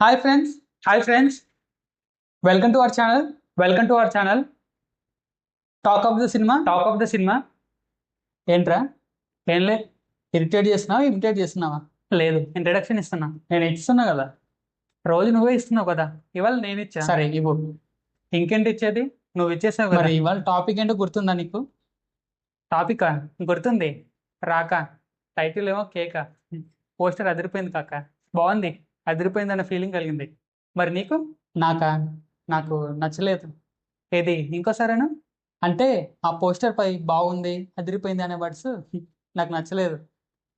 Hi friends hi friends welcome to our channel welcome to our channel talk of the cinema ఏంట్రా? ఏం లే, imitate చేస్తున్నావా? లేదు, introduction ఇస్తున్నా. నేను ఇస్తున్నా కదా, రోజు నువ్వే ఇస్తున్నావు కదా, ఇవాళ నేను ఇచ్చా. సరే ఇవ్వు. ఇంకేంటి ఇచ్చేది? నువ్వు ఇచ్చేసావు కదా. ఇవాళ టాపిక్ ఏంటో గుర్తుందా నీకు? టాపికా? గుర్తుంది. రాక. టైటిల్ ఏమో కేక. పోస్టర్ అదిరిపోయింది కాక. బాగుంది. అదిరిపోయింది అన్న ఫీలింగ్ కలిగింది. మరి నీకు? నాకా? నాకు నచ్చలేదు. ఏది ఇంకోసారేనా? అంటే ఆ పోస్టర్ పై బాగుంది, అదిరిపోయింది అనే వర్డ్స్ నాకు నచ్చలేదు.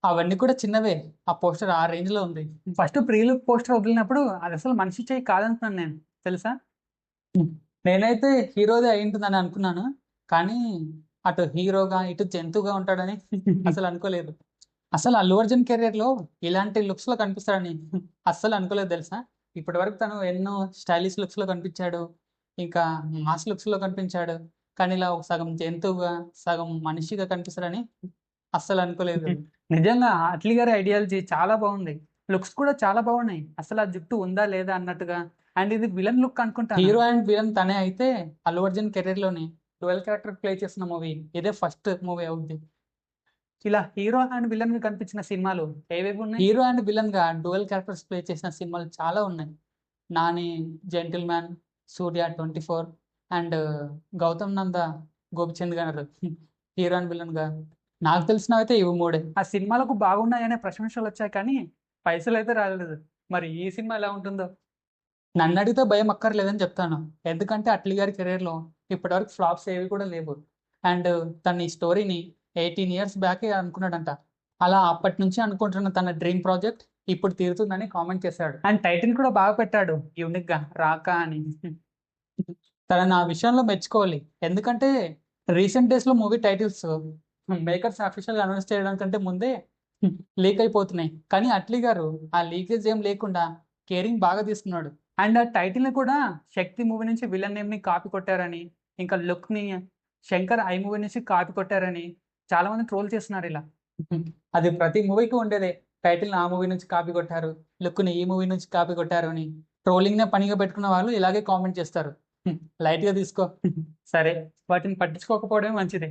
అవన్నీ కూడా చిన్నవే. ఆ పోస్టర్ ఆ రేంజ్ లో ఉంది. ఫస్ట్ ప్రీలుక్ పోస్టర్ వదిలినప్పుడు అది అసలు మనిషి చేయి కాదంటున్నాను నేను, తెలుసా? నేనైతే హీరోదే అయి ఉంటుందని అనుకున్నాను, కానీ అటు హీరోగా ఇటు జంతువుగా ఉంటాడని అసలు అనుకోలేదు. అసలు అల్లు అర్జున్ కెరీర్ లో ఇలాంటి లుక్స్ లో కనిపిస్తాడని అస్సలు అనుకోలేదు, తెలుసా? ఇప్పటి వరకు తను ఎన్నో స్టైలిష్ లుక్స్ లో కనిపించాడు, ఇంకా మాస్ లుక్స్ లో కనిపించాడు, కానీ ఇలా ఒక సగం జంతువుగా సగం మనిషిగా కనిపిస్తాడని అస్సలు అనుకోలేదు. నిజంగా అట్లీ గారి ఐడియాలజీ చాలా బాగుంది. లుక్స్ కూడా చాలా బాగున్నాయి. అసలు ఆ జుట్టు ఉందా లేదా అన్నట్టుగా. అండ్ ఇది విలన్ లుక్ అనుకుంటా. హీరో అండ్ విలన్ తనే అయితే అల్లు అర్జున్ కెరీర్ లోని డ్యువల్ క్యారెక్టర్ ప్లే చేసిన మూవీ ఇదే ఫస్ట్ మూవీ అవుద్ది. ఇలా హీరో అండ్ విలన్ గా కనిపించిన సినిమాలు ఏవేవి ఉన్నాయి? హీరో అండ్ విలన్ గా డ్యువల్ క్యారెక్టర్స్ ప్లే చేసిన సినిమాలు చాలా ఉన్నాయి. Nani, gentleman, Suriya 24 and Gautam Nanda, Gopichand garu hero and villain గా. నాకు తెలిసినవైతే ఇవి మూడే. ఆ సినిమాలకు బాగున్నాయనే ప్రశంసలు వచ్చాయి, కానీ పైసలు అయితే రాలేదు. మరి ఈ సినిమా ఎలా ఉంటుందో? నన్ను అడిగితే భయం అక్కర్లేదని చెప్తాను. ఎందుకంటే అట్లీ గారి కెరీర్లో ఇప్పటివరకు ఫ్లాప్స్ ఏవి కూడా లేవు. అండ్ తన ఈ స్టోరీని 18 ఇయర్స్ బ్యాకే అనుకున్నాడంట. అలా అప్పటి నుంచి అనుకుంటున్న తన డ్రీమ్ ప్రాజెక్ట్ ఇప్పుడు తీరుతుందని కామెంట్ చేశాడు. అండ్ టైటిల్ కూడా బాగా పెట్టాడు, యూనిక్ గా, రాక అని. తనని ఆ విషయంలో మెచ్చుకోవాలి. ఎందుకంటే రీసెంట్ డేస్ లో మూవీ టైటిల్స్ మేకర్స్ అఫీషియల్ గా అనౌన్స్ చేయడానికంటే ముందే లీక్ అయిపోతున్నాయి. కానీ అట్లీ గారు ఆ లీకేజ్ ఏం లేకుండా కేరింగ్ బాగా తీసుకున్నాడు. అండ్ ఆ టైటిల్ ని కూడా శక్తి మూవీ నుంచి విలన్ నేమ్ ని కాపీ కొట్టారని, ఇంకా లుక్ ని శంకర్ ఐ మూవీ నుంచి కాపీ కొట్టారని చాలా మంది ట్రోల్ చేస్తున్నారు ఇలా. అది ప్రతి మూవీకి ఉండేదే. టైటిల్ ఆ మూవీ నుంచి కాపీ కొట్టారు, లుక్ ని ఈ మూవీ నుంచి కాపీ కొట్టారు అని ట్రోలింగ్ నే పనిగా పెట్టుకున్న వాళ్ళు ఇలాగే కామెంట్ చేస్తారు. లైట్ గా తీసుకో. సరే, వాటిని పట్టించుకోకపోవడమే మంచిది.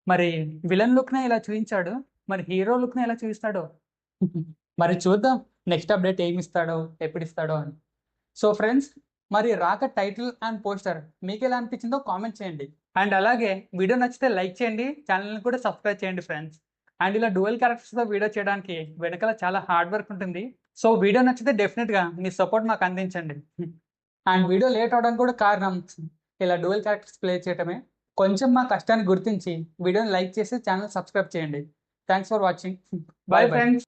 మరి విలన్ లుక్ నే ఇలా చూపించాడు, మరి హీరో లుక్ నే ఎలా చూపిస్తాడో మరి చూద్దాం. నెక్స్ట్ అప్డేట్ ఏమి ఇస్తాడో, ఎప్పుడు ఇస్తాడో అని. సో ఫ్రెండ్స్, మరి రాక టైటిల్ అండ్ పోస్టర్ మీకు ఎలా అనిపించిందో కామెంట్ చేయండి. అండ్ అలాగే వీడియో నచ్చితే లైక్ చేయండి, ఛానల్ని కూడా సబ్స్క్రైబ్ చేయండి ఫ్రెండ్స్. అండ్ ఇలా డ్యూయల్ క్యారెక్టర్స్తో వీడియో చేయడానికి వెనకాల చాలా హార్డ్ వర్క్ ఉంటుంది. సో వీడియో నచ్చితే డెఫినెట్గా మీ సపోర్ట్ మాకు అందించండి. అండ్ వీడియో లేట్ అవడానికి కూడా కారణం ఇలా డ్యూయల్ క్యారెక్టర్స్ ప్లే చేయటమే. కొంచెం మా కష్టాన్ని గుర్తించి వీడియోని లైక్ చేసి ఛానల్ సబ్స్క్రైబ్ చేయండి. Thanks for watching. Bye friends.